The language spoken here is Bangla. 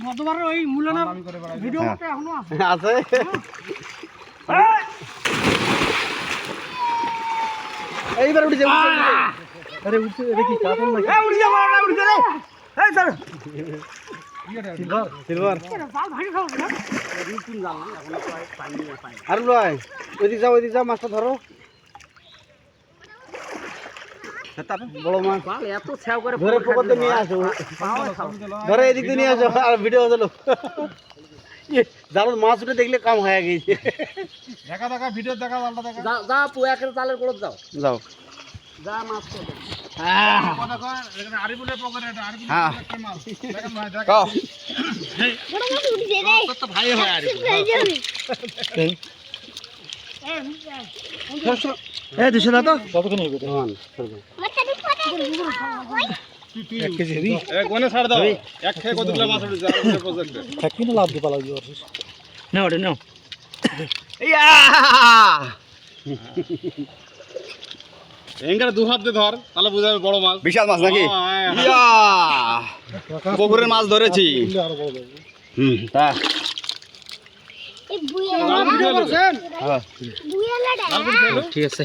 গতবারের ওই মূল্যনা ভিডিওটা এখনো আছে আছে এইবার উঠে যাবে আরে উঠছে দেখি কাতল নাকি উড়ে যা মারা উড়ে রে এই স্যার সিলভার জাল ভাই খাও না আর লয় ওইদিকে যাও মাছটা ধরো বড় মাছ এত ছাও করে ধরে পকতে নিয়ে আসো ধরে এদিক দিয়ে নিয়ে আসো আর ভিডিও হলো জাল মাছ উঠে দেখলে কাম হয়ে গেছে দেখা ভিডিও দেখা জালটা দেখা যা পুয়া করে জালের কোড়ত যাও যা মাছ তো কথা কর এখানে আরিফুলের পকেটে এটা আরিফুলের পকেটে মাছ দেখেন ভাই দেখেন কও বড় মাছ উঠছে রে তো ভাই হয় আরিফুল এই দিছ না তো কতক্ষণ হবে মাছটা ঢুকতে ওই 1 কেজি হেবি এক গনে ছাড় দাও এক খেয়ে কতগুলো মাছ উঠেছে আর আমাদের প্রজেক্টে থাকি না লাভ দিয়ে পালাও দিও না ওটা নাও ইয়া এঙ্গারে দু হাত দিয়ে ধর তাহলে বুঝাবে বড় মাছ বিশাল মাছ নাকি ইয়া পুকুরের মাছ ধরেছি তা এই বুইয়া ভিডিও করছেন বুইয়া লাডা ঠিক আছে